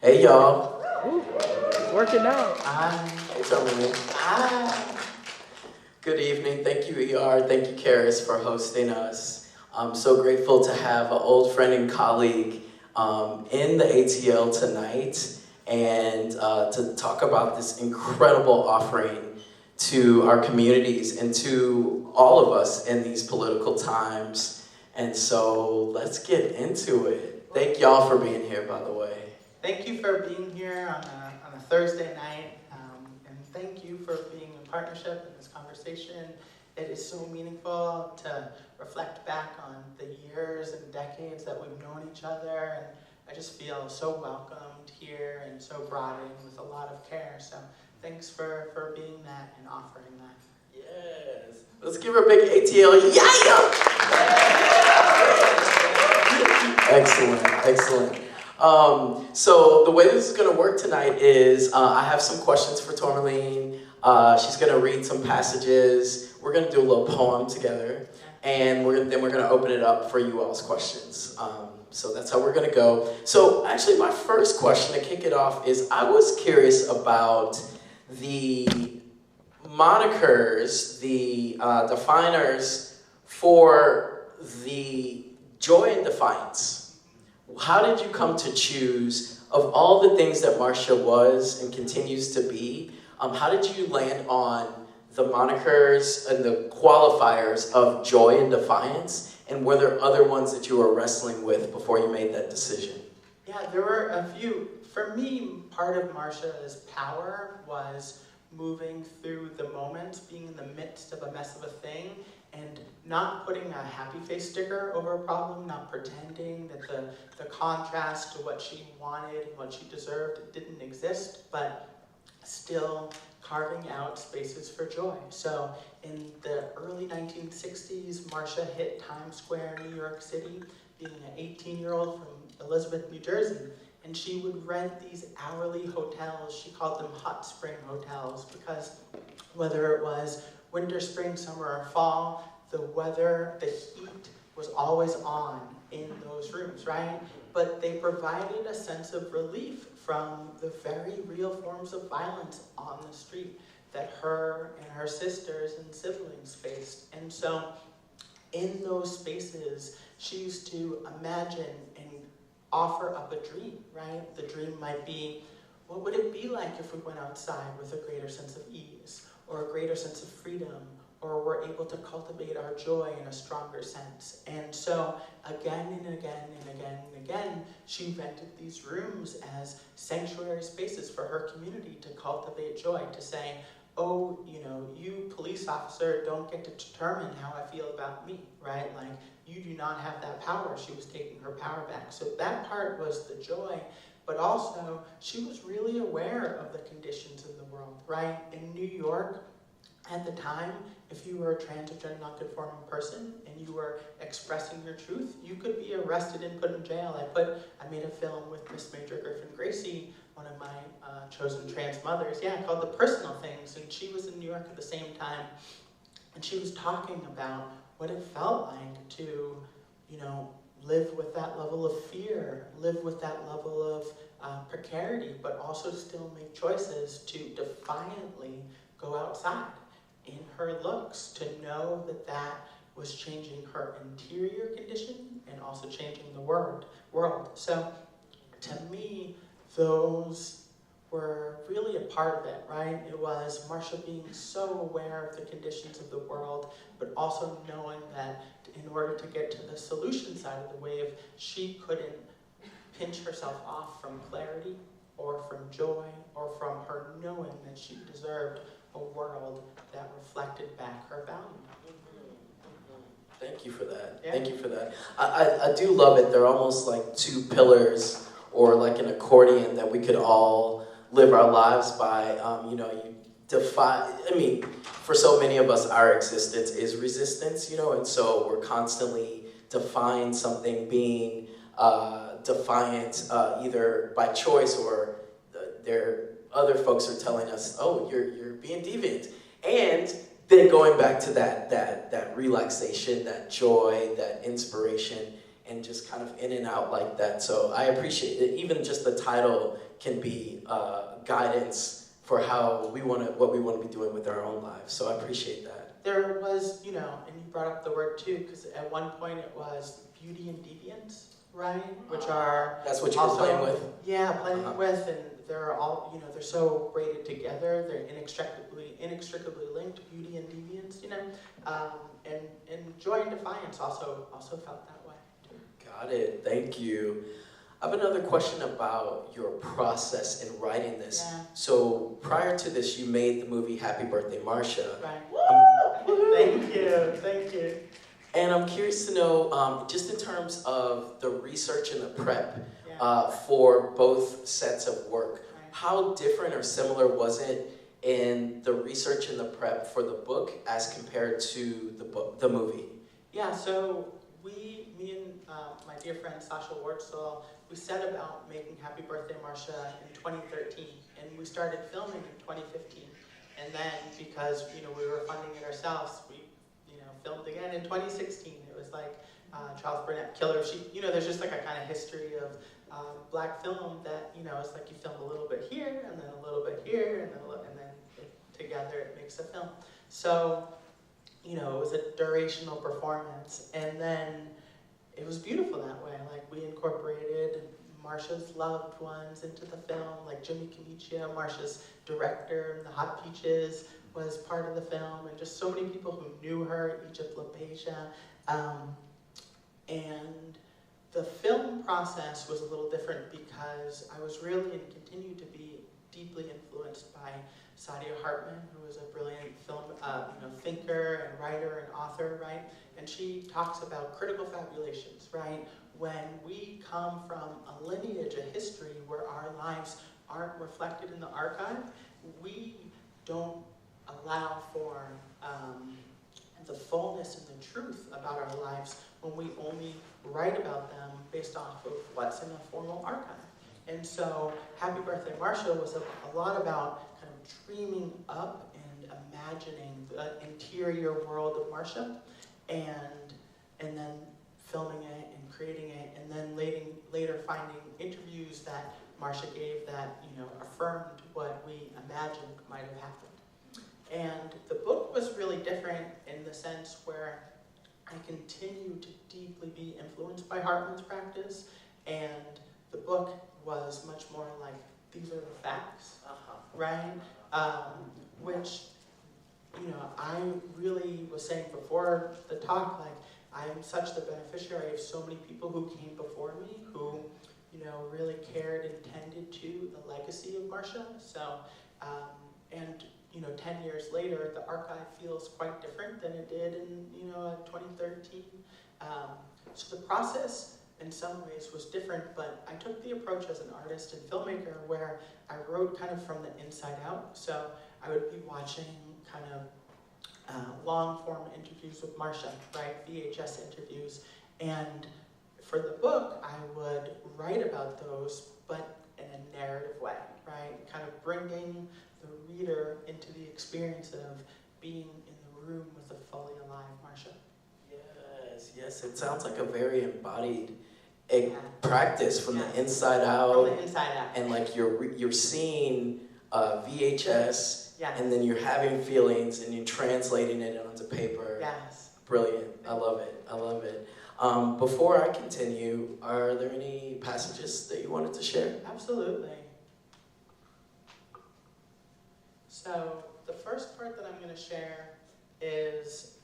Hey y'all. Ooh, it's working out. Hey Tourmaline. Good evening. Thank you, ER. Thank you, Charis, for hosting us. I'm so grateful to have an old friend and colleague in the ATL tonight and to talk about this incredible offering to our communities and to all of us in these political times. And so let's get into it. Thank y'all for being here, by the way. Thank you for being here on a Thursday night, and thank you for being in partnership in this conversation. It is so meaningful to reflect back on the years and decades that we've known each other, and I just feel so welcomed here and so brought in with a lot of care. So thanks for being that and offering that. Yes. Let's give her a big ATL. Yeah! Excellent, excellent. So the way this is going to work tonight is I have some questions for Tourmaline. She's going to read some passages. We're going to do a little poem together, and then we're going to open it up for you all's questions. So that's how we're going to go. So actually, my first question to kick it off is I was curious about the monikers, the definers for the joy and defiance. How did you come to choose, of all the things that Marsha was and continues to be, how did you land on the monikers and the qualifiers of joy and defiance? And were there other ones that you were wrestling with before you made that decision? Yeah, there were a few. For me, part of Marsha's power was moving through the moment, being in the midst of a mess of a thing, and not putting a happy face sticker over a problem, not pretending that the contrast to what she wanted, what she deserved didn't exist, but still carving out spaces for joy. So in the early 1960s, Marsha hit Times Square, New York City, being an 18-year-old from Elizabeth, New Jersey. And she would rent these hourly hotels. She called them hot spring hotels because whether it was winter, spring, summer, or fall, the weather, the heat was always on in those rooms, right? But they provided a sense of relief from the very real forms of violence on the street that her and her sisters and siblings faced. And so in those spaces, she used to imagine and offer up a dream, right? The dream might be, what would it be like if we went outside with a greater sense of ease, or a greater sense of freedom, or were able to cultivate our joy in a stronger sense? And so again and again and again and again, she rented these rooms as sanctuary spaces for her community to cultivate joy, to say, oh, you police officer don't get to determine how I feel about me, right? Like, you do not have that power. She was taking her power back. So that part was the joy, but also she was really aware of the conditions in the world, right? In New York, at the time, if you were a transgender non-conforming person and you were expressing your truth, you could be arrested and put in jail. I made a film with Miss Major Griffin Gracie, one of my chosen trans mothers, called The Personal Things, and she was in New York at the same time, and she was talking about what it felt like to, live with that level of fear, live with that level of precarity, but also still make choices to defiantly go outside in her looks, to know that that was changing her interior condition and also changing the world. So to me, those were really a part of it, right? It was Marsha being so aware of the conditions of the world, but also knowing that in order to get to the solution side of the wave, she couldn't pinch herself off from clarity or from joy or from her knowing that she deserved a world that reflected back her value. Thank you for that. Yeah. Thank you for that. I do love it. They're almost like two pillars or like an accordion that we could all live our lives by. You defy, for so many of us, our existence is resistance, and so we're constantly defying something, being defiant either by choice or other folks are telling us, oh, you're being deviant. And then going back to that relaxation, that joy, that inspiration and just kind of in and out like that. So I appreciate it. Even just the title can be guidance for what we want to be doing with our own lives. So I appreciate that. There was, and you brought up the word too, because at one point it was beauty and deviance, right? Which are that's what you were playing with. Yeah, playing with, and they're all, they're so braided together. They're inextricably linked. Beauty and deviance, and joy and defiance also felt that way too. Got it. Thank you. I have another question about your process in writing this. Yeah. So prior to this, you made the movie Happy Birthday, Marsha. Right. Thank you. And I'm curious to know, just in terms of the research and the prep for both sets of work, how different or similar was it in the research and the prep for the book as compared to the movie? Yeah, so me and my dear friend Sasha Wartzel, we set about making Happy Birthday Marsha in 2013, and we started filming in 2015. And then, because we were funding it ourselves, we filmed again in 2016. It was like Charles Burnett Killer. There's just like a kind of history of black film that it's like you film a little bit here, and then a little bit here, and then together it makes a film. So it was a durational performance, and then it was beautiful that way. Like, we incorporated Marsha's loved ones into the film, like Jimmy Canicia, Marsha's director, and the Hot Peaches was part of the film, and just so many people who knew her, Egypt LaBeija. And the film process was a little different because I was really and continue to be deeply influenced by Saidiya Hartman, who was a brilliant film thinker and writer and author, right? And she talks about critical fabulations, right? When we come from a lineage, a history where our lives aren't reflected in the archive, we don't allow for the fullness and the truth about our lives when we only write about them based off of what's in a formal archive. And so Happy Birthday Marsha was a lot about kind of dreaming up and imagining the interior world of Marsha, and then filming it and creating it, and then later finding interviews that Marsha gave that affirmed what we imagined might have happened. And the book was really different in the sense where I continue to deeply be influenced by Hartman's practice, and the book was much more like, these are the facts, right? Which, I really was saying before the talk, like, I am such the beneficiary of so many people who came before me, who, really cared and tended to the legacy of Marsha. So, and 10 years later, the archive feels quite different than it did in, 2013. So the process, in some ways, was different, but I took the approach as an artist and filmmaker where I wrote kind of from the inside out. So I would be watching kind of long-form interviews with Marsha, right, VHS interviews, and for the book, I would write about those, but in a narrative way, right, kind of bringing the reader into the experience of being in the room with a fully alive Marsha. Yes, it sounds like a very embodied practice from the inside out. From the inside out. And like you're seeing VHS, and then you're having feelings and you're translating it onto paper. Yes. Brilliant. I love it. Before I continue, are there any passages that you wanted to share? Absolutely. So the first part that I'm going to share is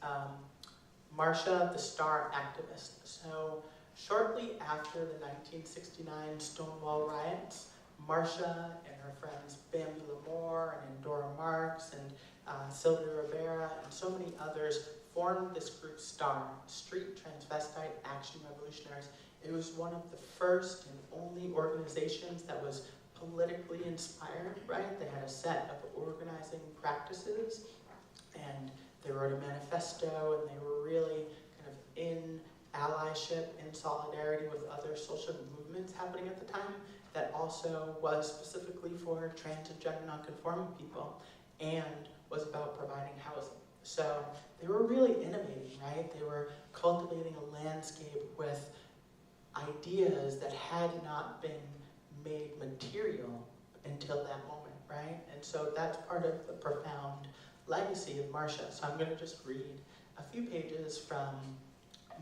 Marsha, the Star Activist. So shortly after the 1969 Stonewall riots, Marsha and her friends Bambi Lamore and Dora Marks and Sylvia Rivera and so many others formed this group STAR, Street Transvestite Action Revolutionaries. It was one of the first and only organizations that was politically inspired, right? They had a set of organizing practices, and they wrote a manifesto, and they were really kind of in allyship, in solidarity with other social movements happening at the time that also was specifically for trans and gender nonconforming people and was about providing housing. So they were really innovating, right? They were cultivating a landscape with ideas that had not been made material until that moment, right? And so that's part of the profound legacy of Marsha. So I'm going to just read a few pages from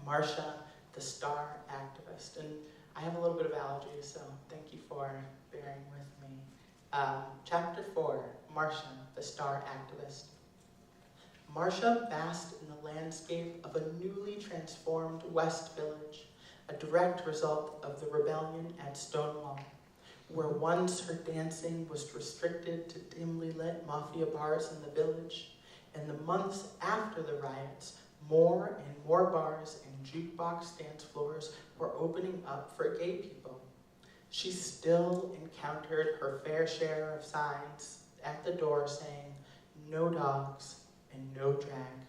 Marsha, the star activist. And I have a little bit of allergies, so thank you for bearing with me. Chapter 4, Marsha, the star activist. Marsha basked in the landscape of a newly transformed West Village, a direct result of the rebellion at Stonewall, where once her dancing was restricted to dimly lit mafia bars in the village. In the months after the riots, more and more bars and jukebox dance floors were opening up for gay people. She still encountered her fair share of signs at the door saying, "No dogs and no drag."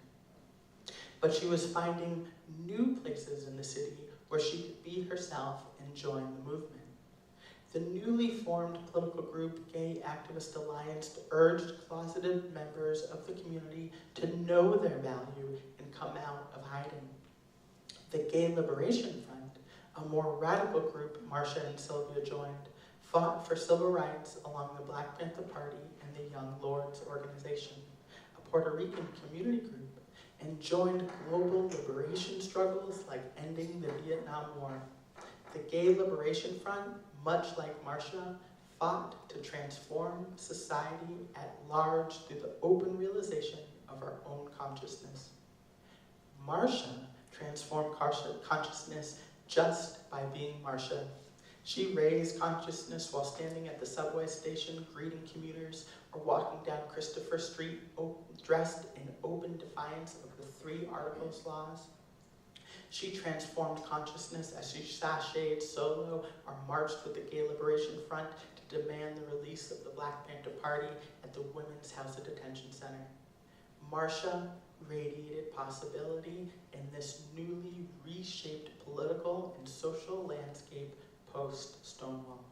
But she was finding new places in the city where she could be herself and join the movement. The newly formed political group Gay Activist Alliance urged closeted members of the community to know their value and come out of hiding. The Gay Liberation Front, a more radical group Marsha and Sylvia joined, fought for civil rights along the Black Panther Party and the Young Lords Organization, a Puerto Rican community group, and joined global liberation struggles like ending the Vietnam War. The Gay Liberation Front, much like Marsha, fought to transform society at large through the open realization of our own consciousness. Marsha transformed consciousness just by being Marsha. She raised consciousness while standing at the subway station, greeting commuters, or walking down Christopher Street dressed in open defiance of the 3 Articles laws. She transformed consciousness as she sashayed solo or marched with the Gay Liberation Front to demand the release of the Black Panther Party at the Women's House of Detention Center. Marsha radiated possibility in this newly reshaped political and social landscape post-Stonewall.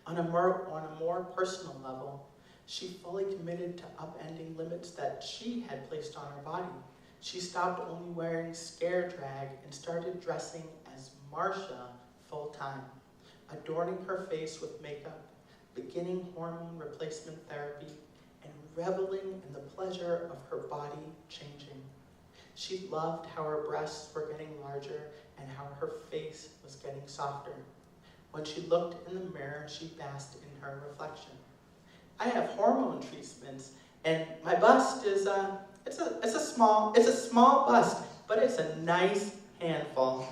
On a more personal level, she fully committed to upending limits that she had placed on her body. She stopped only wearing scare drag and started dressing as Marsha full-time, adorning her face with makeup, beginning hormone replacement therapy, and reveling in the pleasure of her body changing. She loved how her breasts were getting larger and how her face was getting softer. When she looked in the mirror, she basked in her reflection. I have hormone treatments, and my bust is it's a small bust, but it's a nice handful,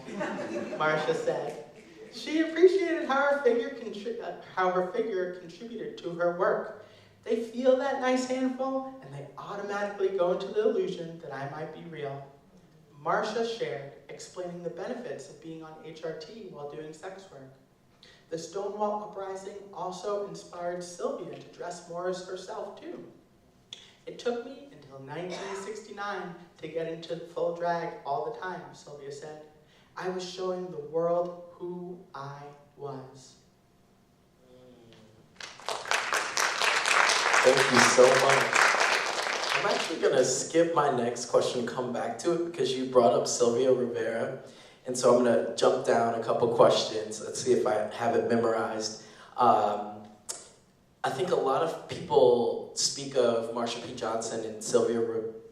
Marsha said. She appreciated how her figure contributed to her work. They feel that nice handful, and they automatically go into the illusion that I might be real. Marsha shared, explaining the benefits of being on HRT while doing sex work. The Stonewall Uprising also inspired Sylvia to dress more as herself, too. It took me until 1969 to get into full drag all the time, Sylvia said. I was showing the world who I was. Thank you so much. I'm actually going to skip my next question and come back to it because you brought up Sylvia Rivera. And so I'm going to jump down a couple questions. Let's see if I have it memorized. I think a lot of people speak of Marsha P. Johnson and Sylvia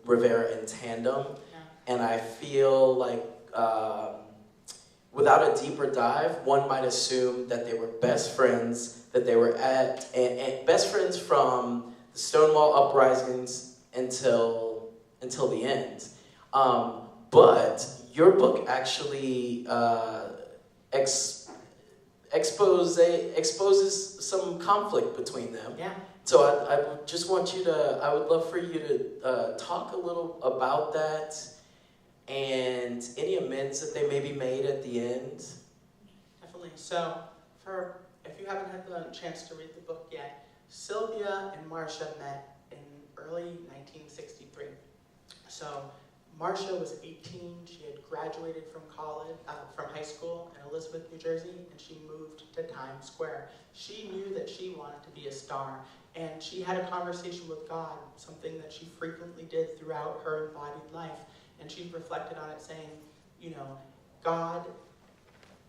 Rivera in tandem. Yeah. And I feel like without a deeper dive, one might assume that they were best friends, that they were and best friends from the Stonewall Uprisings until the end. But your book actually exposes some conflict between them. Yeah. So I just want you to, I would love for you to talk a little about that and any amends that they maybe made at the end. Definitely. So if you haven't had the chance to read the book yet, Sylvia and Marsha met in early 1963. So Marsha was 18, she had graduated from high school in Elizabeth, New Jersey, and she moved to Times Square. She knew that she wanted to be a star, and she had a conversation with God, something that she frequently did throughout her embodied life, and she reflected on it saying, God,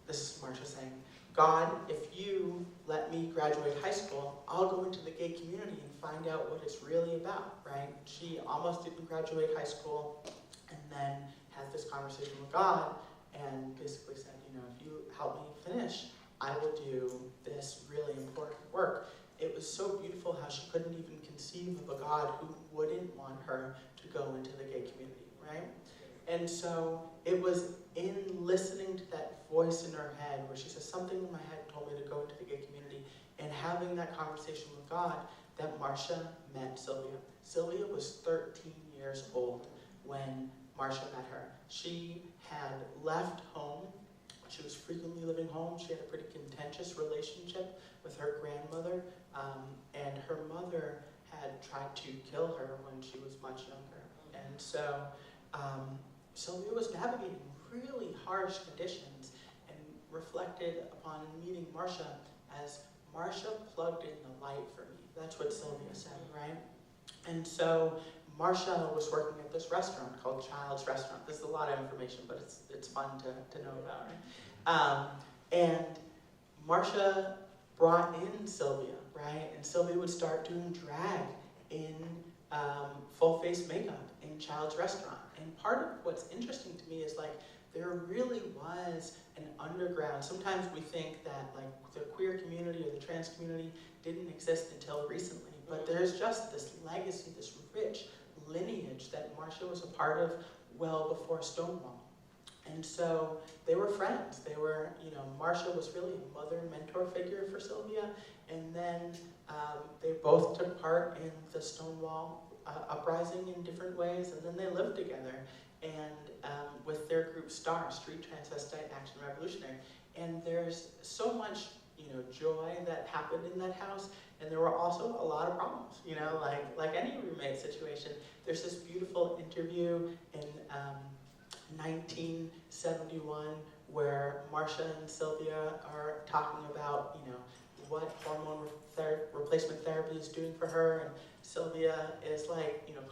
this is Marsha saying, God, if you let me graduate high school, I'll go into the gay community and find out what it's really about, right? She almost didn't graduate high school and then had this conversation with God and basically said, if you help me finish, I will do this really important work. It was so beautiful how she couldn't even conceive of a God who wouldn't want her to go into the gay community, right? And so it was in listening to that voice in her head where she says, something in my head told me to go into the gay community, and having that conversation with God, that Marsha met Sylvia. Sylvia was 13 years old when Marsha met her. She had left home. She was frequently living home. She had a pretty contentious relationship with her grandmother, and her mother had tried to kill her when she was much younger. And so Sylvia was navigating really harsh conditions and reflected upon meeting Marsha as Marsha plugged in the light for me. That's what Sylvia said, right? And so Marsha was working at this restaurant called Child's Restaurant. This is a lot of information, but it's fun to know about, right? And Marsha brought in Sylvia, right? And Sylvia would start doing drag in full-face makeup in Child's Restaurant. And part of what's interesting to me is there really was an underground. Sometimes we think that the queer community or the trans community didn't exist until recently, but there's just this legacy, this rich lineage that Marsha was a part of well before Stonewall. And so they were friends. They were, Marsha was really a mother and mentor figure for Sylvia, and then they both took part in the Stonewall Uprising in different ways, and then they lived together and with their group STAR, Street Transvestite Action Revolutionary. And there's so much, joy that happened in that house, and there were also a lot of problems, like any roommate situation. There's this beautiful interview in 1971 where Marsha and Sylvia are talking about, what hormone replacement therapy is doing for her, and Sylvia is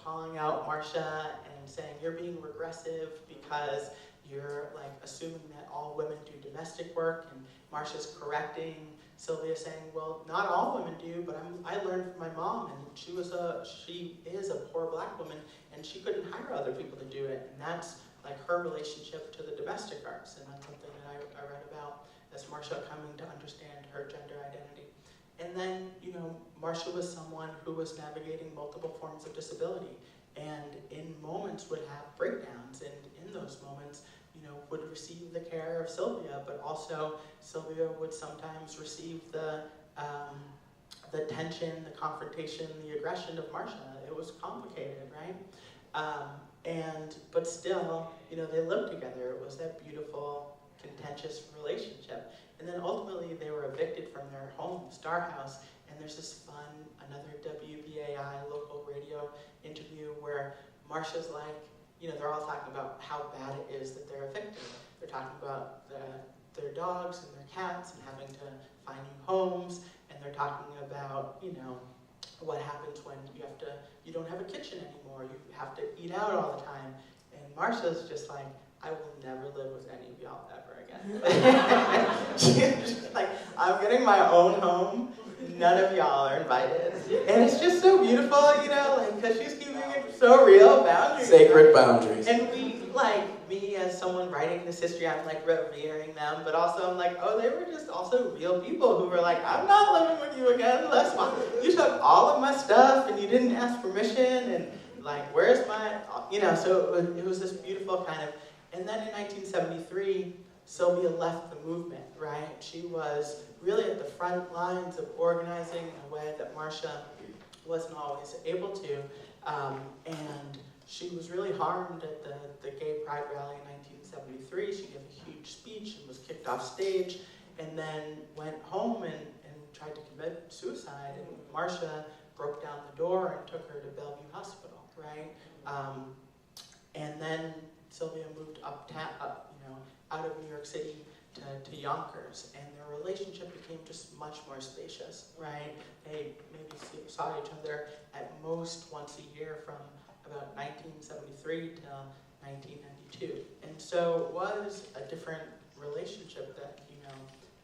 calling out Marsha and saying, you're being regressive because you're assuming that all women do domestic work, and Marsha's correcting Sylvia, saying, well, not all women do, but I learned from my mom, and she is a poor black woman, and she couldn't hire other people to do it, and that's her relationship to the domestic arts, and that's something that I read about as Marsha coming to understand her gender identity. And then, Marsha was someone who was navigating multiple forms of disability, and in moments would have breakdowns, and in those moments, would receive the care of Sylvia, but also Sylvia would sometimes receive the tension, the confrontation, the aggression of Marsha. It was complicated, right? But still, they lived together. It was that beautiful, contentious relationship. And then ultimately they were evicted from their home, Star House, and there's this fun, another WBAI local radio interview where Marsha's they're all talking about how bad it is that they're evicted. They're talking about their dogs and their cats and having to find new homes, and they're talking about, what happens when you don't have a kitchen anymore, you have to eat out all the time. And Marsha's just I will never live with any of y'all ever again. She's just I'm getting my own home, none of y'all are invited. And it's just so beautiful, because she's keeping it so real, boundaries. Sacred boundaries. And we, me as someone writing this history, I'm revering them, but also I'm oh, they were just also real people who were I'm not living with you again, let's fine. You took all of my stuff and you didn't ask permission, and where's my, so it was this beautiful kind of, and then in 1973, Sylvia left the movement, right? She was really at the front lines of organizing in a way that Marsha wasn't always able to, and she was really harmed at the Gay Pride Rally in 1973. She gave a huge speech and was kicked off stage, and then went home and tried to commit suicide, and Marsha broke down the door and took her to Bellevue Hospital, right? And then Sylvia moved out of New York City to Yonkers, and their relationship became just much more spacious, right? They maybe saw each other at most once a year from about 1973 to 1992. And so it was a different relationship that,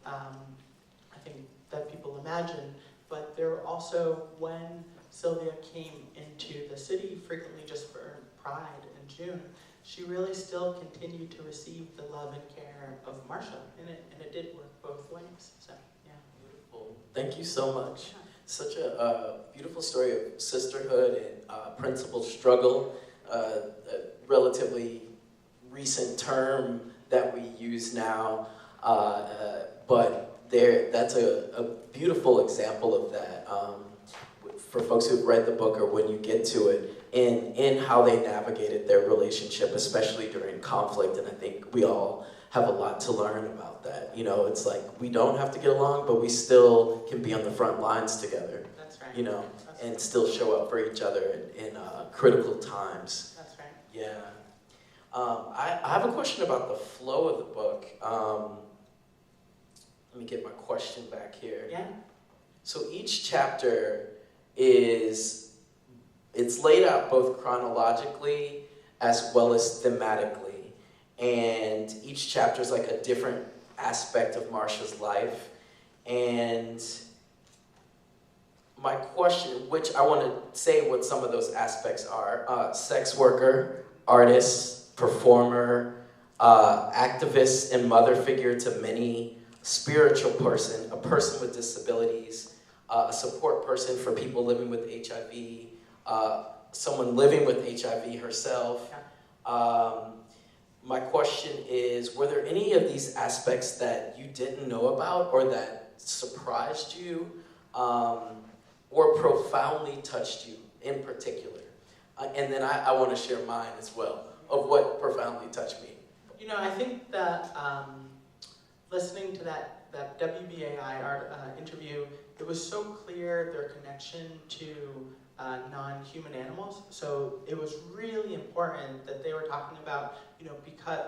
I think that people imagine. But there were also, when Sylvia came into the city, frequently just for Pride in June, she really still continued to receive the love and care of Marsha, and it did work both ways. So, yeah. Beautiful. Thank you so much. Such a beautiful story of sisterhood and principled struggle, a relatively recent term that we use now, but that's a beautiful example of that for folks who've read the book or when you get to it, in how they navigated their relationship, especially during conflict. And I think we all have a lot to learn about that. It's like we don't have to get along, but we still can be on the front lines together. That's right. And still show up for each other in critical times. That's right. Yeah. I have a question about the flow of the book. Let me get my question back here. Yeah. So each chapter it's laid out both chronologically as well as thematically. And each chapter is like a different aspect of Marsha's life. And my question, which I want to say what some of those aspects are, sex worker, artist, performer, activist and mother figure to many, spiritual person, a person with disabilities, a support person for people living with HIV, someone living with HIV herself. My question is, were there any of these aspects that you didn't know about or that surprised you or profoundly touched you in particular? And then I want to share mine as well, of what profoundly touched me. I think that listening to that WBAI interview, it was so clear their connection to non-human animals. So it was really important that they were talking about, because,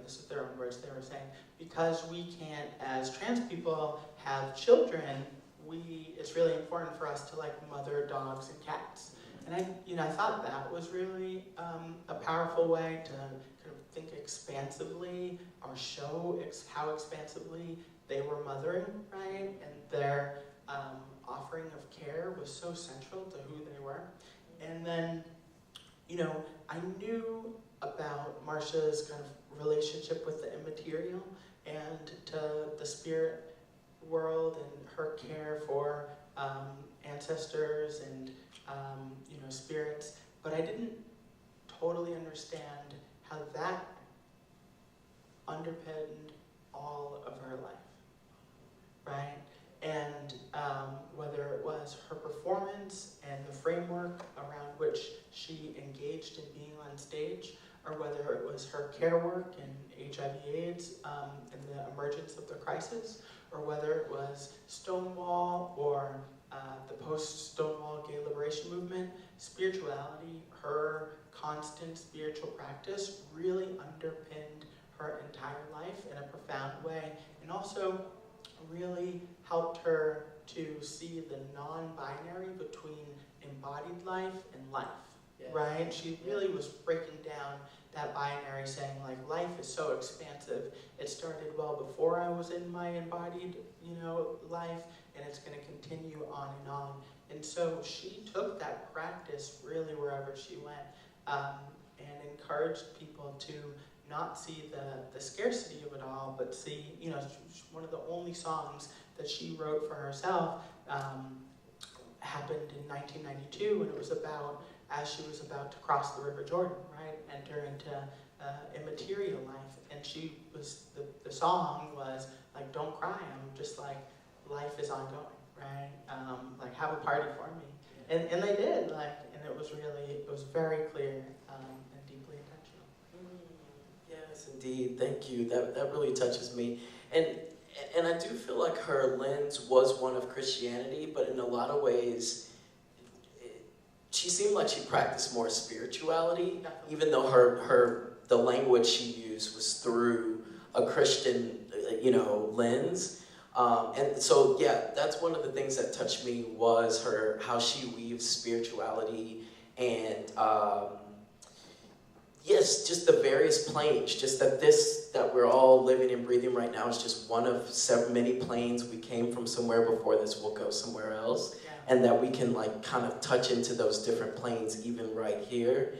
this is their own words, they were saying, because we can't, as trans people, have children, it's really important for us to mother dogs and cats. And I thought that was really a powerful way to kind of think expansively or show how expansively they were mothering, right? And their offering of care was so central to who they were. And then, I knew about Marsha's kind of relationship with the immaterial and to the spirit world and her care for ancestors and spirits, but I didn't totally understand how that underpinned all of her life, right? And whether it was her performance and the framework around which she engaged in being on stage, or whether it was her care work in HIV/AIDS and the emergence of the crisis, or whether it was Stonewall or the post-Stonewall gay liberation movement, spirituality, her constant spiritual practice really underpinned her entire life in a profound way, and also really helped her to see the non-binary between embodied life and life, right? She really was breaking down that binary, saying life is so expansive. It started well before I was in my embodied, life, and it's going to continue on and on. And so she took that practice really wherever she went, and encouraged people to not see the scarcity of it all, but see, one of the only songs that she wrote for herself happened in 1992, and it was about, as she was about to cross the River Jordan, right, enter into immaterial life, and she was, the song was don't cry, I'm just life is ongoing, right, have a party for me, and they did, and it was very clear and deeply intentional. Yes, indeed. Thank you. That really touches me. And I do feel like her lens was one of Christianity, but in a lot of ways, she seemed like she practiced more spirituality, even though the language she used was through a Christian, lens. And so, yeah, that's one of the things that touched me was how she weaves spirituality and yes, just the various planes, just that this, that we're all living and breathing right now is just one of many planes. We came from somewhere before this, we'll go somewhere else. Yeah. And that we can like kind of touch into those different planes even right here.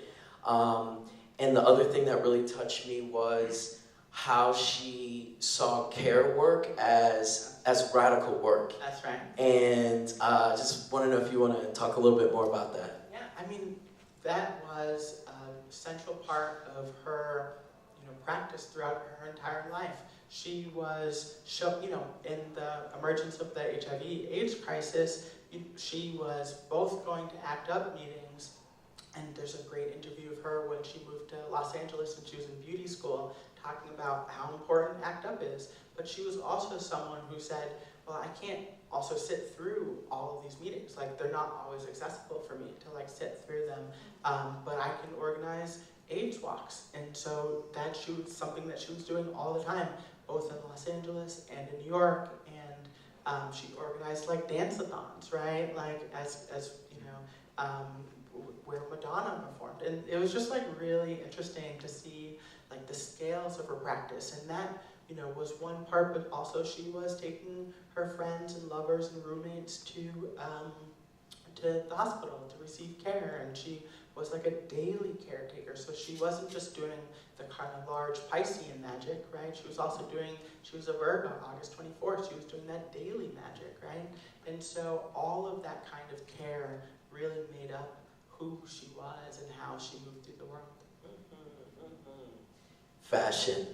And the other thing that really touched me was how she saw care work as radical work. That's right. And just want to know if you want to talk a little bit more about that. Yeah, I mean, that was a central part of her, practice throughout her entire life. She was, in the emergence of the HIV/AIDS crisis, she was both going to ACT UP meetings, and there's a great interview of her when she moved to Los Angeles and she was in beauty school, talking about how important ACT UP is. But she was also someone who said, well, I can't also sit through all of these meetings. Like, they're not always accessible for me to like sit through them, but I can organize AIDS walks. And so that she was something that she was doing all the time, both in Los Angeles and in New York. And she organized like dance-a-thons, right? Like as where Madonna performed. And it was just like really interesting to see like the scales of her practice. And that, was one part, but also she was taking her friends and lovers and roommates to the hospital to receive care. And she was like a daily caretaker. So she wasn't just doing the kind of large Piscean magic, right? She was also she was a Virgo, August 24th. She was doing that daily magic, right? And so all of that kind of care really made up who she was and how she moved through the world. Fashion.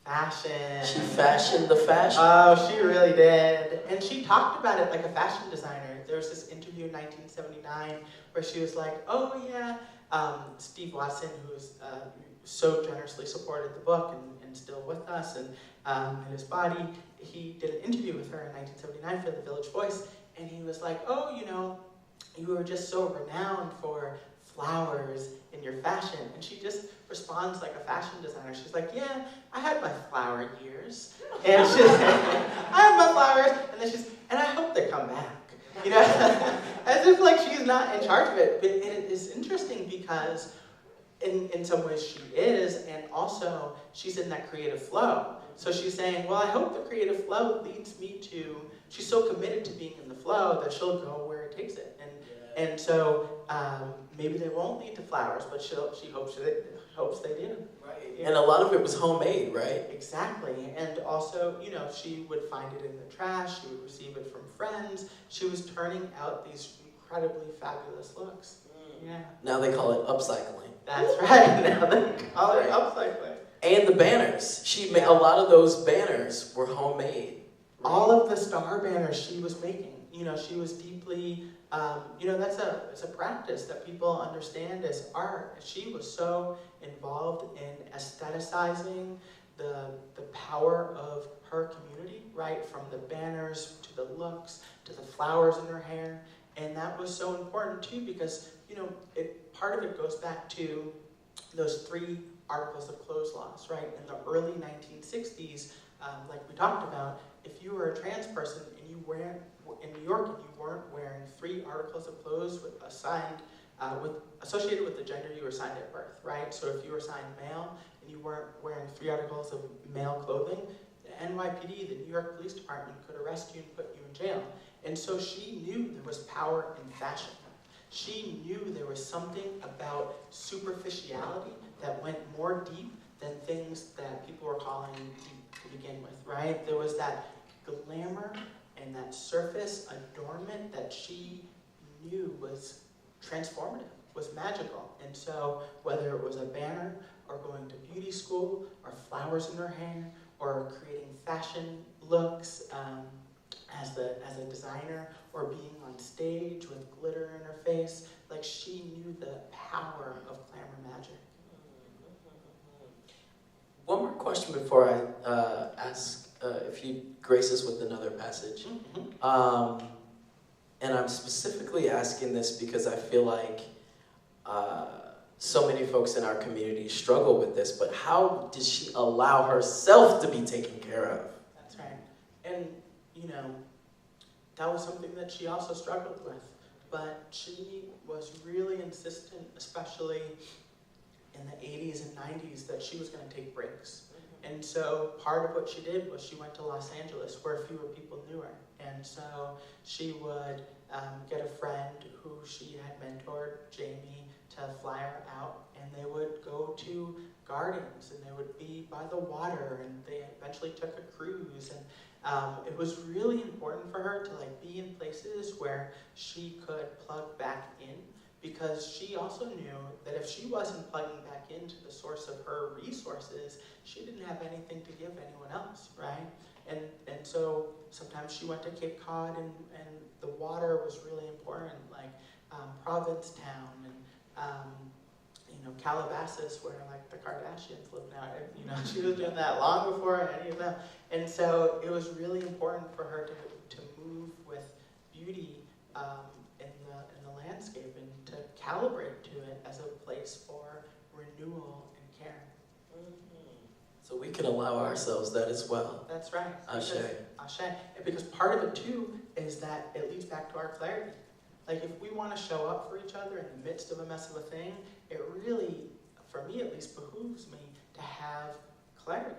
Fashion. She fashioned the fashion. Oh, she really did. And she talked about it like a fashion designer. There was this interview in 1979 where she was like, oh yeah, Steve Watson, who's so generously supported the book and still with us and in his body, he did an interview with her in 1979 for the Village Voice, and he was like, oh, you were just so renowned for flowers in your fashion. And she just responds like a fashion designer. She's like, yeah, I had my flower years. And she's like, I had my flowers. And then and I hope they come back. As if like she's not in charge of it. But it is interesting because in some ways she is, and also she's in that creative flow. So she's saying, well, I hope the creative flow leads me to, she's so committed to being in the flow that she'll go where it takes it. And so maybe they won't lead to flowers, but she hopes they do. Right. Yeah. And a lot of it was homemade, right? Exactly. And also, she would find it in the trash. She would receive it from friends. She was turning out these incredibly fabulous looks. Yeah. Now they call it upcycling. That's right. Now they call it upcycling. And the banners. She made a lot of those banners were homemade. Right? All of the star banners she was making. She was deeply. It's a practice that people understand as art. She was so involved in aestheticizing the power of her community, right? From the banners to the looks to the flowers in her hair. And that was so important too because, part of it goes back to those 3 articles of clothes laws, right? In the early 1960s, like we talked about, if you were a trans person and you weren't in New York and you weren't wearing 3 articles of clothes associated with the gender you were assigned at birth, right? So if you were assigned male and you weren't wearing 3 articles of male clothing, the NYPD, the New York Police Department, could arrest you and put you in jail. And so she knew there was power in fashion. She knew there was something about superficiality that went more deep than things that people were calling deep to begin with, right? There was that glamour and that surface adornment that she knew was transformative, was magical. And so whether it was a banner or going to beauty school or flowers in her hair or creating fashion looks as a designer or being on stage with glitter in her face, like she knew the power of glamour magic. One more question before I ask if you grace us with another passage. And I'm specifically asking this because I feel like so many folks in our community struggle with this, but how did she allow herself to be taken care of? That's right. And, that was something that she also struggled with. But she was really insistent, especially in the 80s and 90s that she was going to take breaks. And so part of what she did was she went to Los Angeles where fewer people knew her. And so she would get a friend who she had mentored, Jamie, to fly her out, and they would go to gardens, and they would be by the water, and they eventually took a cruise. And it was really important for her to be in places where she could plug back in, because she also knew that if she wasn't plugging back into the source of her resources, she didn't have anything to give anyone else, right? And so sometimes she went to Cape Cod, and the water was really important, like Provincetown and Calabasas, where the Kardashians live now. She was doing that long before any of them. And so it was really important for her to move with beauty in the landscape, and to calibrate to it as a place for renewal and care. So we can allow ourselves that as well. That's right. Ashe. Ashe. And because part of it too is that it leads back to our clarity. If we want to show up for each other in the midst of a mess of a thing, it really, for me at least, behooves me to have clarity.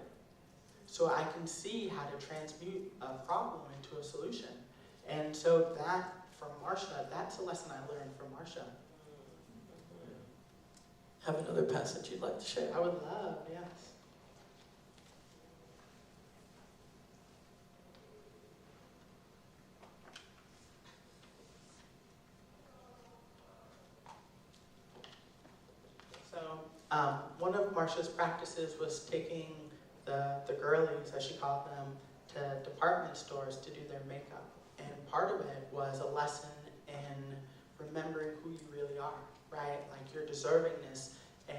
So I can see how to transmute a problem into a solution. And so that, from Marsha, that's a lesson I learned from Marsha. Have another passage you'd like to share? I would love, yes. One of Marsha's practices was taking the girlies, as she called them, to department stores to do their makeup. And part of it was a lesson in remembering who you really are, right? Your deservingness in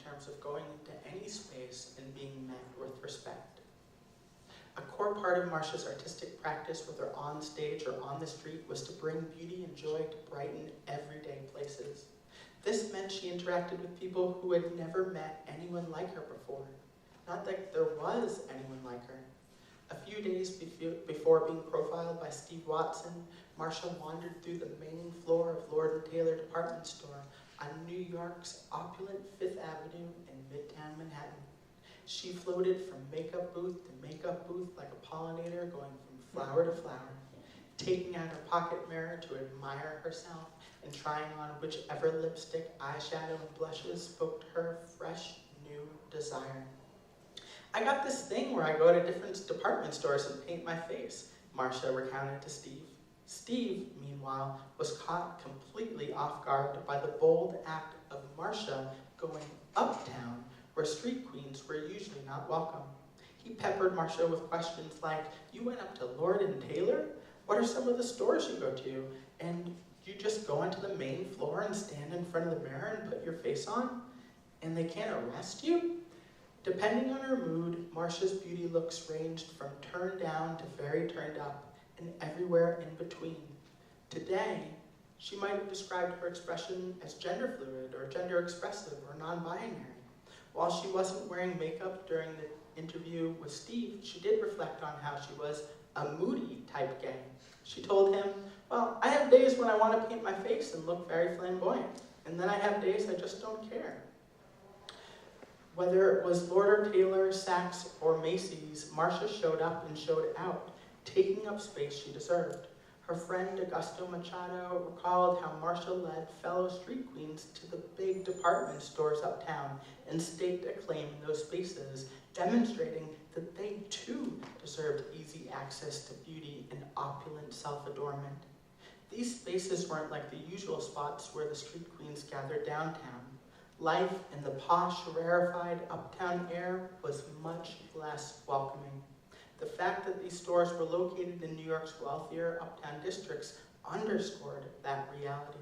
terms of going into any space and being met with respect. A core part of Marsha's artistic practice, whether on stage or on the street, was to bring beauty and joy to brighten everyday places. This meant she interacted with people who had never met anyone like her before. Not that there was anyone like her. A few days before being profiled by Steve Watson, Marsha wandered through the main floor of Lord & Taylor department store on New York's opulent Fifth Avenue in Midtown Manhattan. She floated from makeup booth to makeup booth like a pollinator, going from flower to flower, taking out her pocket mirror to admire herself and trying on whichever lipstick, eyeshadow, and blushes spoke to her fresh, new desire. I got this thing where I go to different department stores and paint my face, Marsha recounted to Steve. Steve, meanwhile, was caught completely off guard by the bold act of Marsha going uptown, where street queens were usually not welcome. He peppered Marsha with questions like, "You went up to Lord & Taylor? What are some of the stores you go to? And you just go onto the main floor and stand in front of the mirror and put your face on? And they can't arrest you?" Depending on her mood, Marsha's beauty looks ranged from turned down to very turned up, and everywhere in between. Today, she might have described her expression as gender fluid or gender expressive or non-binary. While she wasn't wearing makeup during the interview with Steve, she did reflect on how she was a moody type gay. She told him, "Well, I have days when I want to paint my face and look very flamboyant, and then I have days I just don't care." Whether it was Lord & Taylor, Saks, or Macy's, Marsha showed up and showed out, taking up space she deserved. Her friend Augusto Machado recalled how Marsha led fellow street queens to the big department stores uptown and staked a claim in those spaces, demonstrating that they too deserved easy access to beauty and opulent self-adornment. These spaces weren't like the usual spots where the street queens gathered downtown. Life in the posh, rarefied uptown air was much less welcoming. The fact that these stores were located in New York's wealthier uptown districts underscored that reality.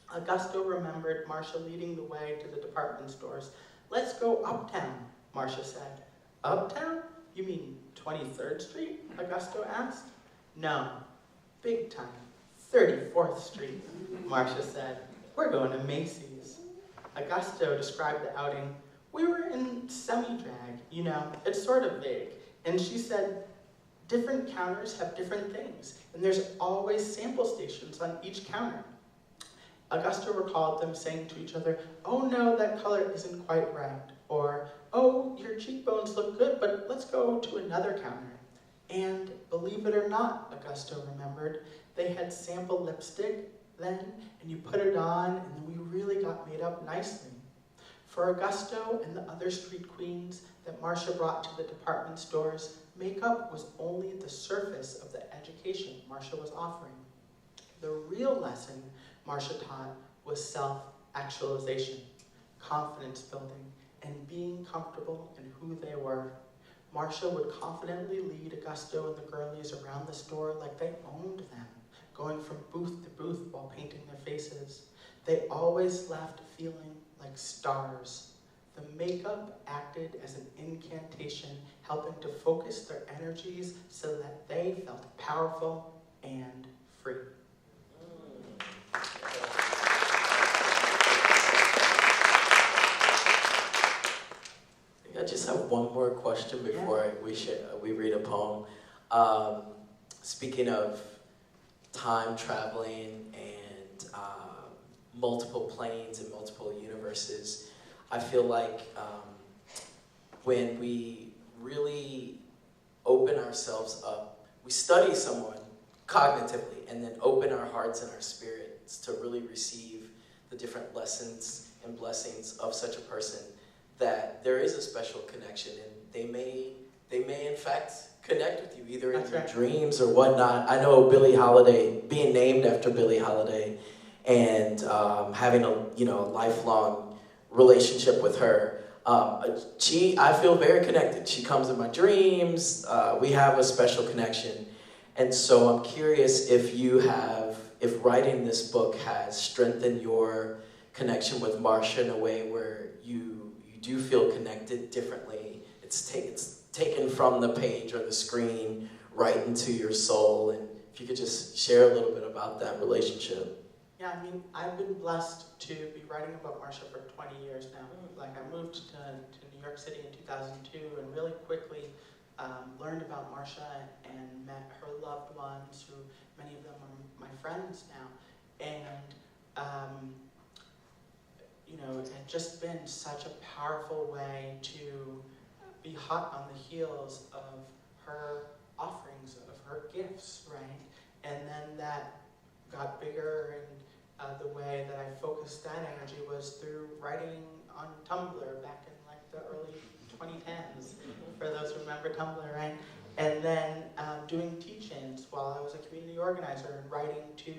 Augusto remembered Marsha leading the way to the department stores. "Let's go uptown," Marsha said. "Uptown? You mean 23rd Street?" Augusto asked. "No, big time, 34th Street," Marsha said. "We're going to Macy's." Augusto described the outing. "We were in semi-drag, it's sort of vague." And she said, "Different counters have different things, and there's always sample stations on each counter." Augusta recalled them saying to each other, "Oh no, that color isn't quite right," or, "Oh, your cheekbones look good, but let's go to another counter." And believe it or not, Augusta remembered, they had sample lipstick then, and you put it on, and then we really got made up nicely. For Augusto and the other street queens that Marsha brought to the department stores, makeup was only the surface of the education Marsha was offering. The real lesson Marsha taught was self-actualization, confidence building, and being comfortable in who they were. Marsha would confidently lead Augusto and the girlies around the store like they owned them, going from booth to booth while painting their faces. They always left feeling like stars. The makeup acted as an incantation, helping to focus their energies so that they felt powerful and free. I just have one more question before we read a poem. Speaking of time traveling and multiple planes and multiple universes, I feel like when we really open ourselves up, we study someone cognitively and then open our hearts and our spirits to really receive the different lessons and blessings of such a person, that there is a special connection, and they may in fact connect with you either in your dreams or whatnot. I know Billie Holiday, being named after Billie Holiday, and having a lifelong relationship with her. I feel very connected. She comes in my dreams. We have a special connection, and so I'm curious if writing this book has strengthened your connection with Marsha in a way where you do feel connected differently. It's taken from the page or the screen right into your soul, and if you could just share a little bit about that relationship. Yeah, I mean, I've been blessed to be writing about Marsha for 20 years now. Like, I moved to New York City in 2002 and really quickly learned about Marsha and met her loved ones, who many of them are my friends now. And it had just been such a powerful way to be hot on the heels of her offerings, of her gifts, right? And then that got bigger, and the way that I focused that energy was through writing on Tumblr back in like the early 2010s, for those who remember Tumblr, right? And then doing teach-ins while I was a community organizer and writing to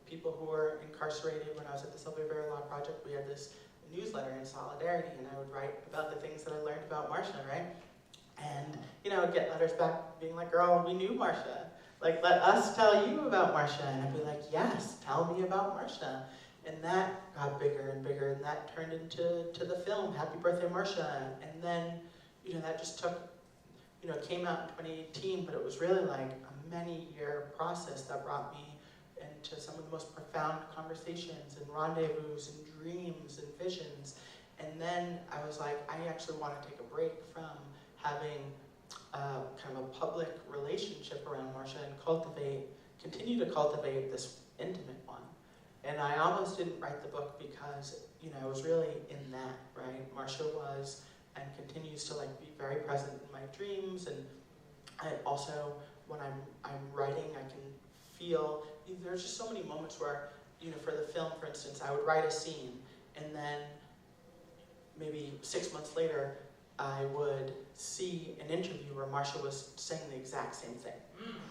people who were incarcerated. When I was at the Sylvia Vera Law Project, we had this newsletter in solidarity, and I would write about the things that I learned about Marsha, right? And, I'd get letters back being like, "Girl, we knew Marsha. Like, let us tell you about Marsha." And I'd be like, "Yes, tell me about Marsha." And that got bigger and bigger, and that turned into the film, Happy Birthday, Marsha. And then, that just took, came out in 2018, but it was really like a many-year process that brought me into some of the most profound conversations and rendezvous and dreams and visions. And then I was like, I actually want to take a break from having kind of a public relationship around Marsha and continue to cultivate this intimate one. And I almost didn't write the book because, I was really in that, right? Marsha was and continues to be very present in my dreams, and I also, when I'm writing, I can feel, there's just so many moments where, for the film, for instance, I would write a scene, and then maybe 6 months later, I would see an interview where Marsha was saying the exact same thing.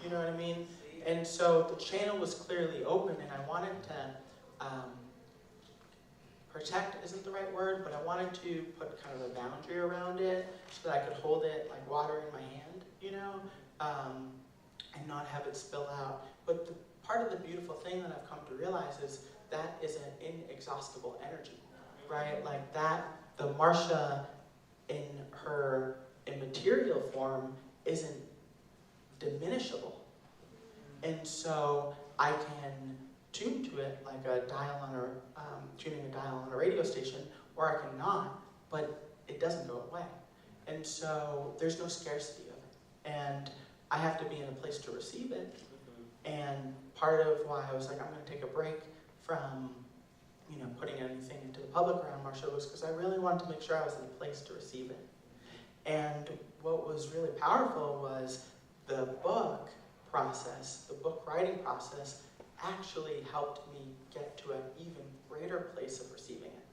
You know what I mean? And so the channel was clearly open, and I wanted to, protect isn't the right word, but I wanted to put kind of a boundary around it so that I could hold it like water in my hand, and not have it spill out. But part of the beautiful thing that I've come to realize is that is an inexhaustible energy, right? Like that, the Marsha in her immaterial form isn't diminishable. And so I can tune to it like a dial on tuning a dial on a radio station, or I cannot, but it doesn't go away. And so there's no scarcity of it. And I have to be in a place to receive it. And part of why I was like, I'm going to take a break from, putting anything into the public around Marsha was because I really wanted to make sure I was in a place to receive it. And what was really powerful was the book process, the book writing process, actually helped me get to an even greater place of receiving it.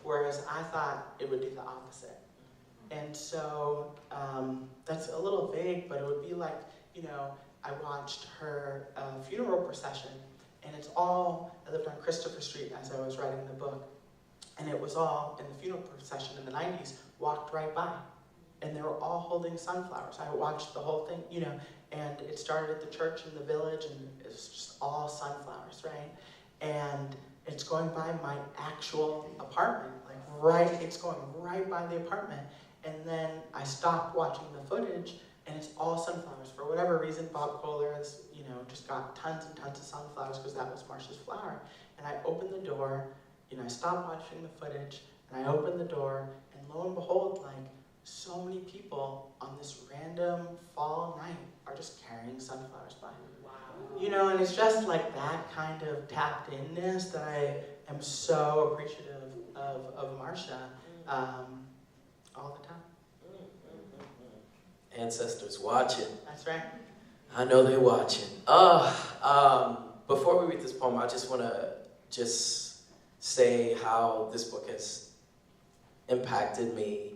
Whereas I thought it would do the opposite. And so that's a little vague, but it would be like, I watched her funeral procession, and I lived on Christopher Street as I was writing the book, and it was all in the funeral procession in the 90s, walked right by, and they were all holding sunflowers. I watched the whole thing, and it started at the church in the village, and it was just all sunflowers, right? And it's going by my actual apartment, it's going right by the apartment. And then I stopped watching the footage, and it's all sunflowers. For whatever reason, Bob Kohler has, just got tons and tons of sunflowers because that was Marsha's flower. And I opened the door, I stopped watching the footage, and I opened the door, and lo and behold, so many people on this random fall night are just carrying sunflowers by. Wow. And it's just like that kind of tapped inness that I am so appreciative of Marsha all the time. Ancestors watching. That's right. I know they're watching. Before we read this poem, I just want to say how this book has impacted me.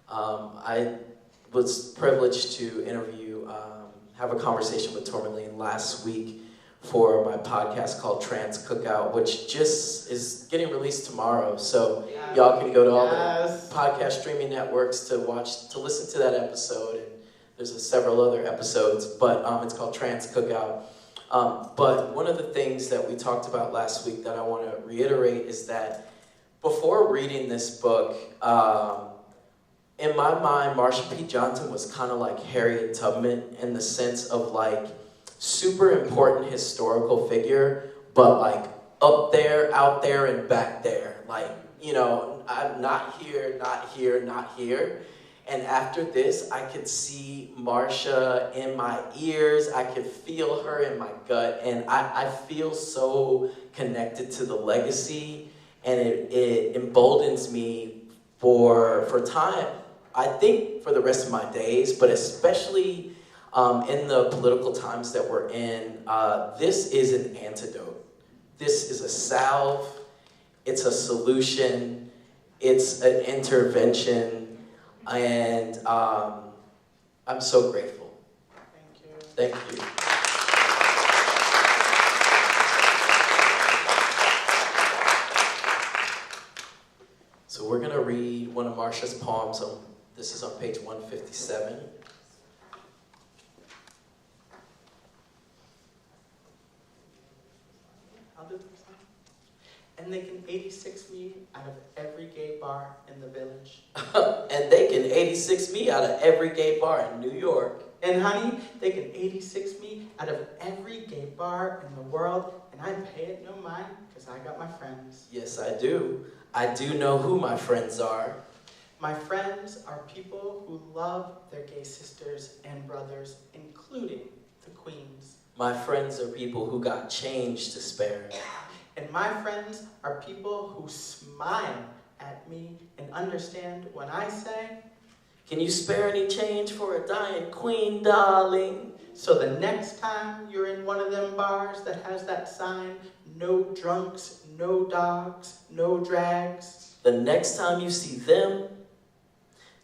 I was privileged to have a conversation with Tourmaline last week for my podcast called Trans Cookout, which just is getting released tomorrow. So y'all can go to all the podcast streaming networks to listen to that episode. And there's several other episodes, but it's called Trans Cookout. But one of the things that we talked about last week that I want to reiterate is that before reading this book, in my mind, Marsha P. Johnson was kind of like Harriet Tubman in the sense of super important historical figure, but up there, out there, and back there. I'm not here, not here, not here. And after this, I could see Marsha in my ears. I could feel her in my gut. And I feel so connected to the legacy. And it emboldens me for time. I think for the rest of my days, but especially in the political times that we're in, this is an antidote. This is a salve. It's a solution. It's an intervention. And I'm so grateful. Thank you. Thank you. So we're going to read one of Marsha's poems. This is on page 157. I'll do this one. And they can 86 me out of every gay bar in the village. And they can 86 me out of every gay bar in New York. And honey, they can 86 me out of every gay bar in the world, and I pay it no mind, because I got my friends. Yes, I do. I do know who my friends are. My friends are people who love their gay sisters and brothers, including the queens. My friends are people who got change to spare. And my friends are people who smile at me and understand when I say, "Can you spare any change for a dying queen, darling?" So the next time you're in one of them bars that has that sign, "No drunks, no dogs, no drags." The next time you see them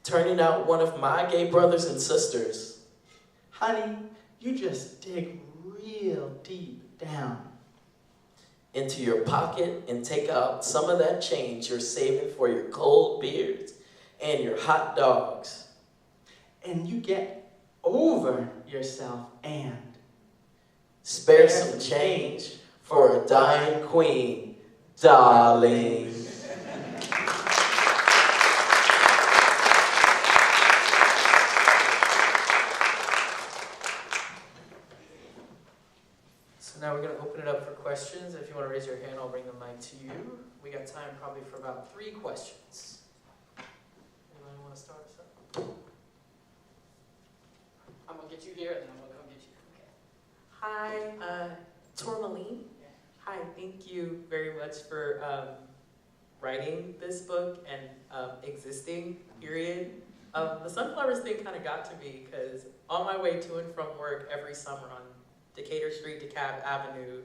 turning out one of my gay brothers and sisters, honey, you just dig real deep down into your pocket and take out some of that change you're saving for your cold beers and your hot dogs. And you get over yourself and spare some change for a dying queen, darling. Now we're going to open it up for questions. If you want to raise your hand, I'll bring the mic to you. We got time probably for about 3 questions. Anyone want to start us up? I'm going to get you here, and then I'm going to come get you. Hi, Tourmaline. Hi, Hi, thank you very much for writing this book and existing, period. The sunflowers thing kind of got to me because on my way to and from work every summer on Decatur Street, DeKalb Avenue,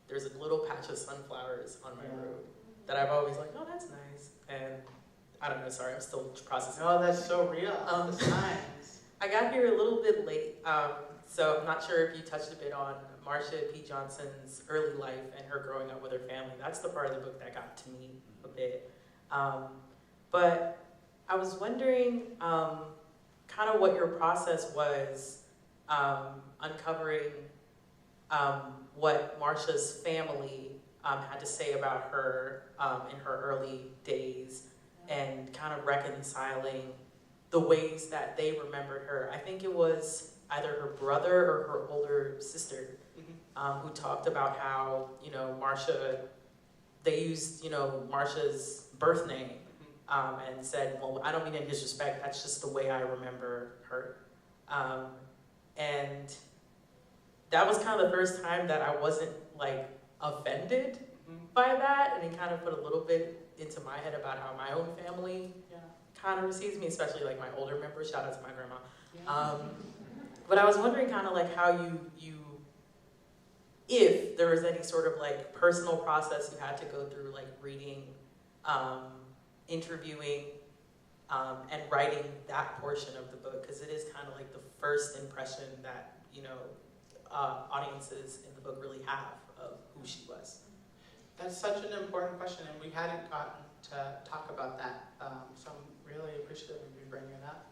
there's a little patch of sunflowers on my road that I've always like, oh, that's nice. And I don't know, sorry, I'm still processing. Oh, that's so real. The signs. I got here a little bit late, so I'm not sure if you touched a bit on Marsha P. Johnson's early life and her growing up with her family. That's the part of the book that got to me a bit. But I was wondering kind of what your process was uncovering what Marsha's family had to say about her in her early days and kind of reconciling the ways that they remembered her. I think it was either her brother or her older sister who talked about how, Marsha, they used, Marsha's birth name and said, well, I don't mean any disrespect, that's just the way I remember her. And that was kind of the first time that I wasn't like offended by that, and it kind of put a little bit into my head about how my own family kind of receives me, especially like my older members. Shout out to my grandma. But I was wondering kind of like how you, if there was any sort of like personal process you had to go through, like reading, interviewing, and writing that portion of the book, because it is kind of like the first impression that, audiences in the book really have of who she was. That's such an important question, and we hadn't gotten to talk about that, so I'm really appreciative of you bringing it up.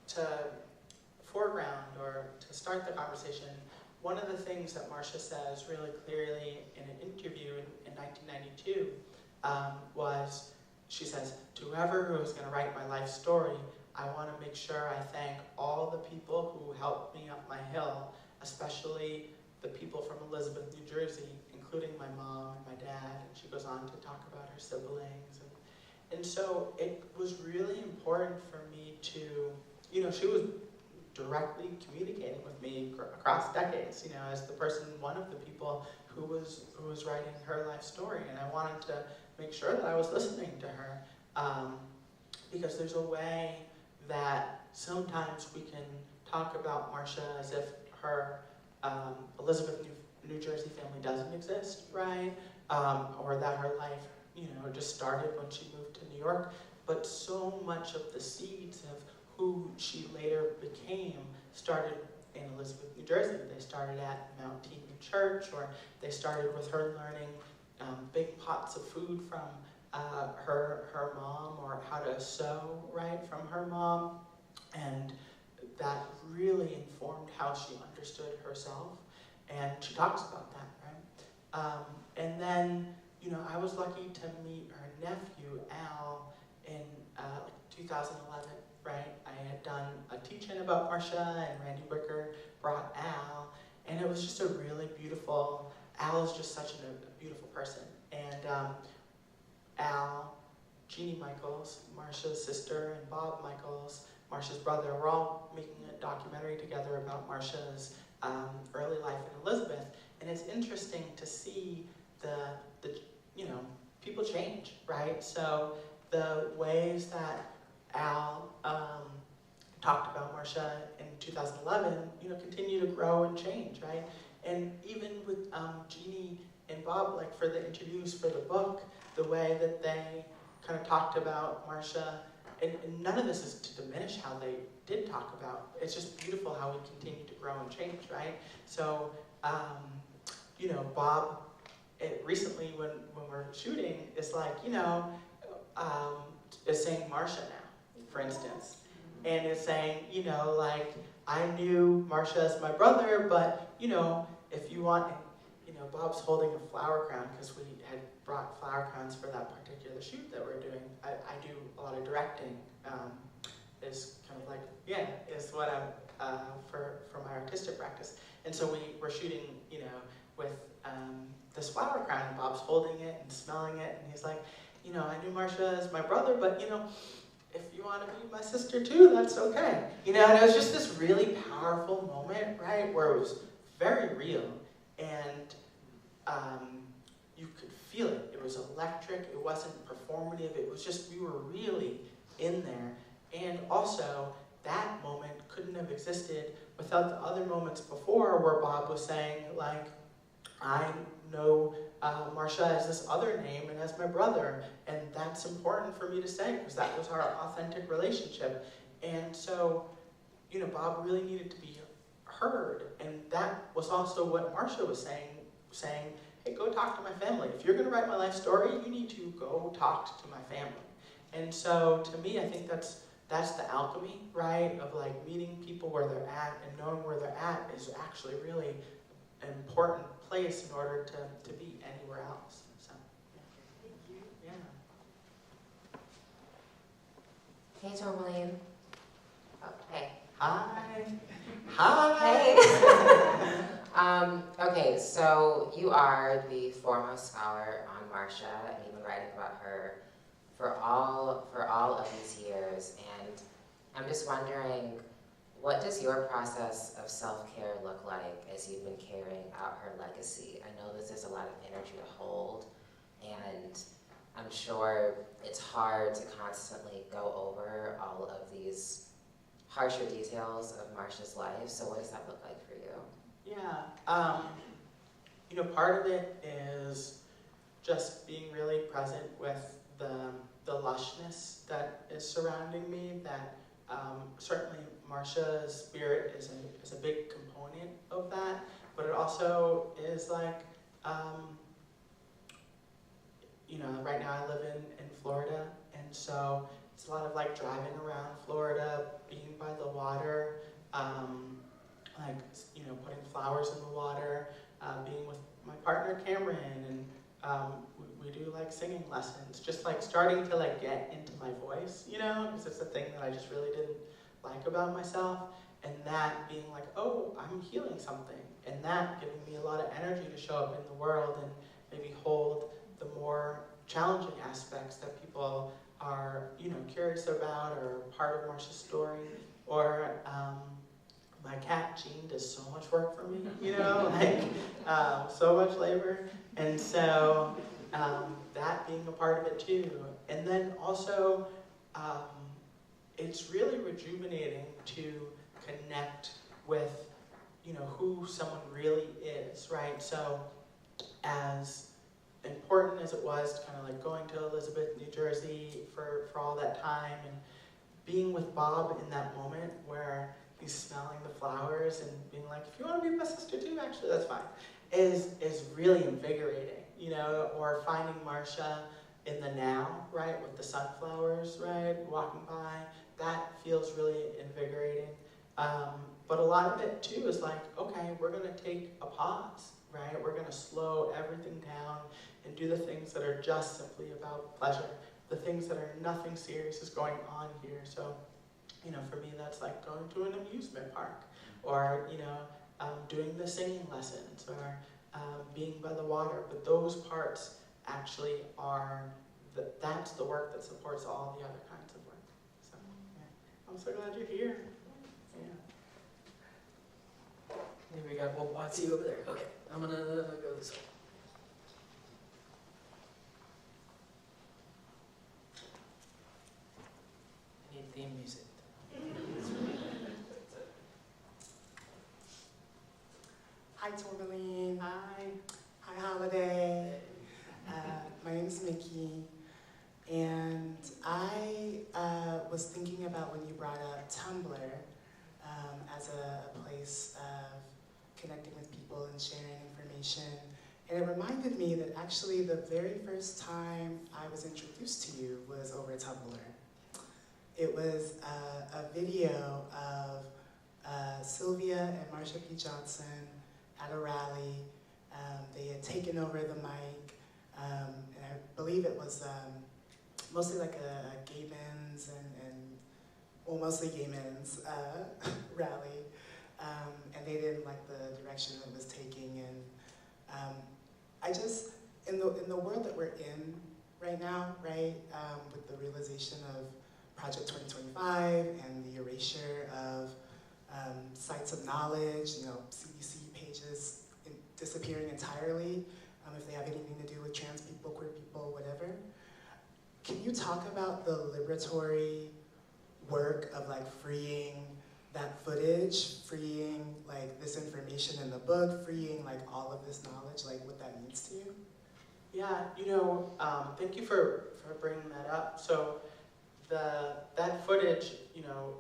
To foreground or to start the conversation, one of the things that Marsha says really clearly in an interview in 1992 was, she says, to whoever who is going to write my life story, I want to make sure I thank all the people who helped me up my hill, especially the people from Elizabeth, New Jersey, including my mom and my dad. And she goes on to talk about her siblings. And so it was really important for me to, she was directly communicating with me across decades, as the person, one of the people who was writing her life story. And I wanted to make sure that I was listening to her, because there's a way that sometimes we can talk about Marsha as if her Elizabeth, New Jersey family doesn't exist, right? Or that her life, just started when she moved to New York. But so much of the seeds of who she later became started in Elizabeth, New Jersey. They started at Mount Teton Church, or they started with her learning big pots of food from her mom, or how to sew, right, from her mom. And that really informed how she understood herself. And she talks about that, right? And then, I was lucky to meet her nephew, Al, in 2011, right? I had done a teach-in about Marsha, and Randy Wicker brought Al, and it was just a really beautiful, Al is just such a beautiful person. And Al, Jeannie Michaels, Marsha's sister, and Bob Michaels, Marsha's brother, we're all making a documentary together about Marsha's early life in Elizabeth. And it's interesting to see the people change, right? So the ways that Al talked about Marsha in 2011, continue to grow and change, right? And even with Jeannie and Bob, like for the interviews for the book, the way that they kind of talked about Marsha, and none of this is to diminish how they did talk about. It's just beautiful how we continue to grow and change, right? So, Bob, recently when we're shooting, is like, is saying Marsha now, for instance. And is saying, I knew Marsha as my brother, but, if you want, Bob's holding a flower crown because we had brought flower crowns for that particular shoot that we're doing. I do a lot of directing, is kind of like, is what I'm, for my artistic practice. And so we're shooting, with this flower crown, and Bob's holding it and smelling it, and he's like, I knew Marsha as my brother, but, if you want to be my sister too, that's okay. And it was just this really powerful moment, right, where it was very real. And you could feel it. It was electric. It wasn't performative. It was just, we were really in there. And also, that moment couldn't have existed without the other moments before where Bob was saying, like, I know Marsha as this other name and as my brother, and that's important for me to say because that was our authentic relationship. And so, you know, Bob really needed to be heard, and that was also what Marsha was saying, hey, go talk to my family. If you're going to write my life story, you need to go talk to my family. And so, to me, I think that's the alchemy, right, of like meeting people where they're at and knowing where they're at is actually really an important place in order to be anywhere else. So, yeah. Hey, Tourmaline. Oh, hey. Hi. Hi. Hey. Okay, so you are the foremost scholar on Marsha, and you've been writing about her for all of these years, and I'm just wondering, what does your process of self-care look like as you've been carrying out her legacy? I know this is a lot of energy to hold, and I'm sure it's hard to constantly go over all of these harsher details of Marsha's life, so what does that look like for you? Yeah, you know, part of it is just being really present with the lushness that is surrounding me, that certainly Marsha's spirit is a big component of that, but it also is like, you know, right now I live in Florida, and so it's a lot of like driving around Florida, being by the water, like, you know, putting flowers in the water, being with my partner Cameron, and we do like singing lessons, just like starting to like get into my voice, you know, because it's a thing that I just really didn't like about myself, and that being like, oh, I'm healing something, and that giving me a lot of energy to show up in the world and maybe hold the more challenging aspects that people are, you know, curious about or part of Marsha's story, or my cat Jean does so much work for me, you know, like so much labor, and so that being a part of it too. And then also, it's really rejuvenating to connect with, you know, who someone really is, right? So as important as it was to kind of like going to Elizabeth, New Jersey for all that time, and being with Bob in that moment where he's smelling the flowers and being like, if you want to be my sister too, actually, that's fine, is really invigorating, you know, or finding Marsha in the now, right, with the sunflowers, right, walking by, that feels really invigorating. But a lot of it too is like, okay, we're going to take a pause, right, we're going to slow everything down and do the things that are just simply about pleasure, the things that are nothing serious is going on here. So, you know, for me, that's like going to an amusement park, or, you know, doing the singing lessons, or being by the water. But those parts actually are, that's the work that supports all the other kinds of work. So, yeah. I'm so glad you're here. Yeah. There we go. Well, I see you over there. Okay, I'm gonna go this way. I need theme music. Hi, Tourmaline. Hi. Hi, Holiday. My name is Mickey, and I was thinking about when you brought up Tumblr as a place of connecting with people and sharing information, and it reminded me that actually the very first time I was introduced to you was over Tumblr. It was a video of Sylvia and Marsha P. Johnson at a rally. They had taken over the mic, and I believe it was mostly like a gay men's and well, mostly gay men's rally, and they didn't like the direction it was taking. And I just, in the world that we're in right now, right, with the realization of Project 2025 and the erasure of sites of knowledge, you know, CDC pages disappearing entirely, if they have anything to do with trans people, queer people, whatever. Can you talk about the liberatory work of like freeing that footage, freeing like this information in the book, freeing like all of this knowledge, like what that means to you? Yeah, thank you for bringing that up. So that footage,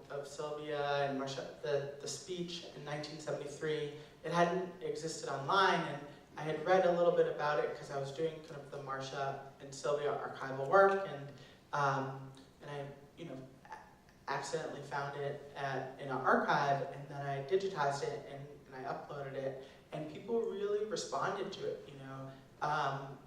of Sylvia and Marsha, the speech in 1973, it hadn't existed online, and I had read a little bit about it because I was doing kind of the Marsha and Sylvia archival work, and I, accidentally found it in an archive, and then I digitized it and I uploaded it, and people really responded to it,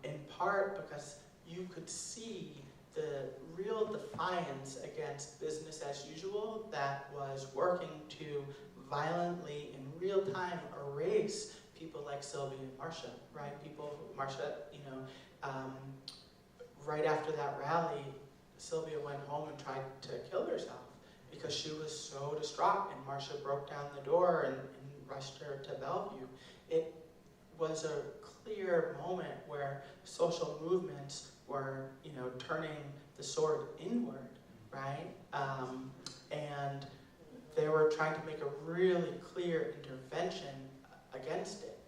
in part because you could see the real defiance against business as usual that was working to violently, in real time, erase people like Sylvia and Marsha, right? Marsha, right after that rally, Sylvia went home and tried to kill herself because she was so distraught, and Marsha broke down the door and rushed her to Bellevue. It was a clear moment where social movements were, turning the sword inward, right? And they were trying to make a really clear intervention against it.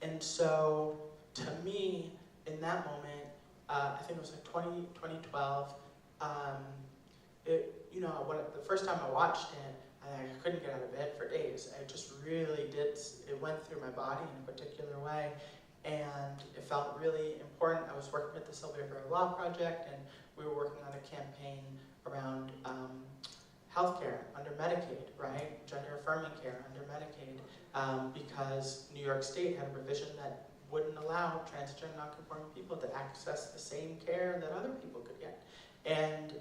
And so, to me, in that moment, I think it was like 2012, the first time I watched it, I couldn't get out of bed for days. I just really did, it went through my body in a particular way, and it felt really important. I was working at the Sylvia Vera Law Project, and we were working on a campaign around healthcare under Medicaid, right? Gender affirming care under Medicaid, because New York State had a provision that wouldn't allow transgender nonconforming people to access the same care that other people could get. And,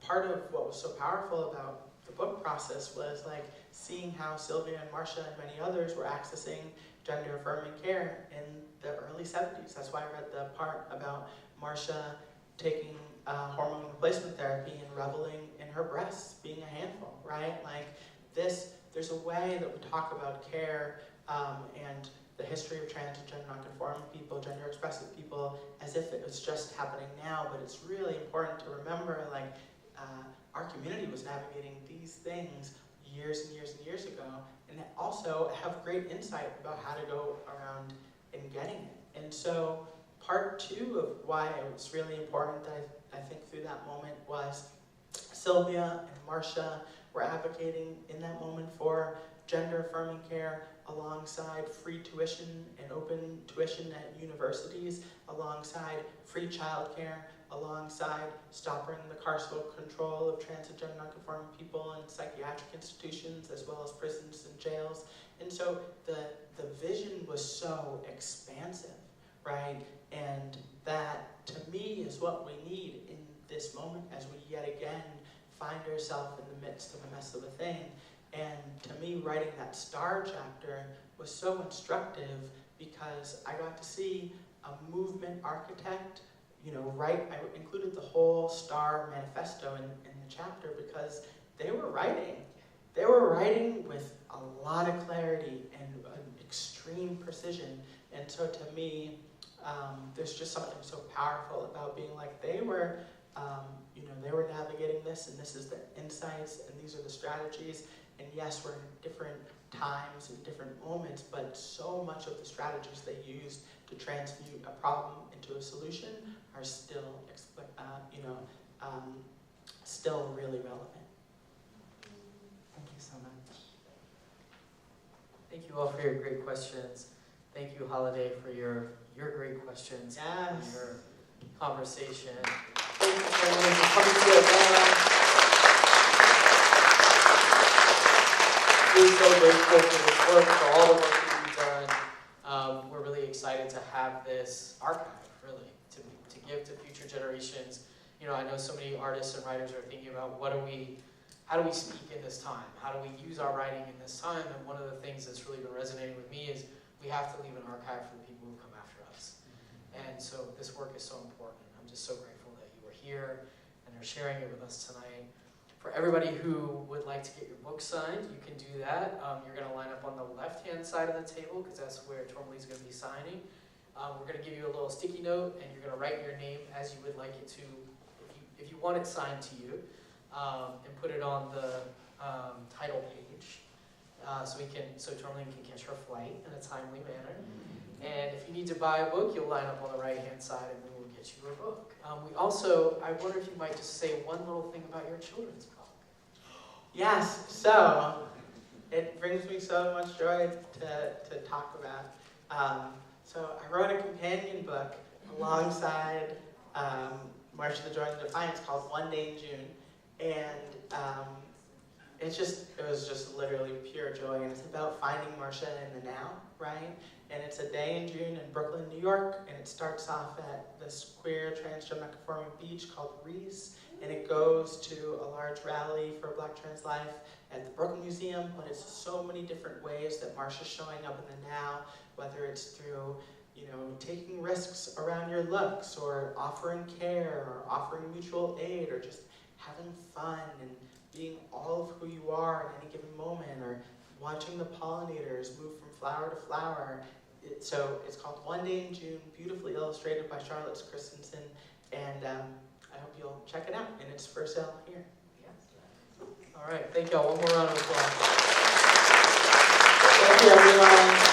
part of what was so powerful about the book process was like seeing how Sylvia and Marsha and many others were accessing gender affirming care in the early 70s. That's why I read the part about Marsha taking hormone replacement therapy and reveling in her breasts being a handful, right? Like there's a way that we talk about care and the history of trans and gender nonconforming people, gender expressive people, as if it was just happening now, but it's really important to remember, like, our community was navigating these things years and years and years ago, and also have great insight about how to go around and getting it. And so part two of why it was really important that I think through that moment was Sylvia and Marsha were advocating in that moment for gender affirming care alongside free tuition and open tuition at universities, alongside free childcare, alongside stopping the carceral control of trans and gender nonconforming people in psychiatric institutions as well as prisons and jails. And so the vision was so expansive, right? And that, to me, is what we need in this moment as we yet again find ourselves in the midst of a mess of a thing. And to me, writing that STAR chapter was so instructive because I got to see a movement architect, I included the whole STAR manifesto in the chapter because they were writing with a lot of clarity and extreme precision. And so to me, there's just something so powerful about being like, they were navigating this, and this is the insights, and these are the strategies. And yes, we're in different times and different moments, but so much of the strategies they used to transmute a problem into a solution are still, still really relevant. Thank you so much. Thank you all for your great questions. Thank you, Holiday, for your great questions. Yes. And your conversation. Thank you so much for coming to Atlanta. We're so grateful for this work, for all the work that you've done. We're really excited to have this archive, really, to give to future generations. I know so many artists and writers are thinking about how do we speak in this time? How do we use our writing in this time? And one of the things that's really been resonating with me is we have to leave an archive for the people who come after us. And so this work is so important. I'm just so grateful that you were here and are sharing it with us tonight. For everybody who would like to get your book signed, you can do that. You're going to line up on the left-hand right-hand side of the table, because that's where Tourmaline's going to be signing. We're going to give you a little sticky note, and you're going to write your name as you would like it to, if you want it signed to you, and put it on the title page, so Tourmaline can catch her flight in a timely manner. And if you need to buy a book, you'll line up on the right-hand side, and we will get you a book. I wonder if you might just say one little thing about your children's book. Yes, so it brings me so much joy to talk about. So I wrote a companion book alongside Marsha the Joy and Defiance called One Day in June, and it was just literally pure joy, and it's about finding Marsha in the now, right? And it's a day in June in Brooklyn, New York, and it starts off at this queer transgender non-conforming beach called Charis, and it goes to a large rally for Black trans life at the Brooklyn Museum, but it's so many different ways that Marsha's showing up in the now, whether it's through, taking risks around your looks, or offering care, or offering mutual aid, or just having fun and being all of who you are at any given moment, or watching the pollinators move from flower to flower. So it's called One Day in June, beautifully illustrated by Charlotte Christensen, and I hope you'll check it out, and it's for sale here. All right, thank y'all. One more round of applause. Thank you, everyone.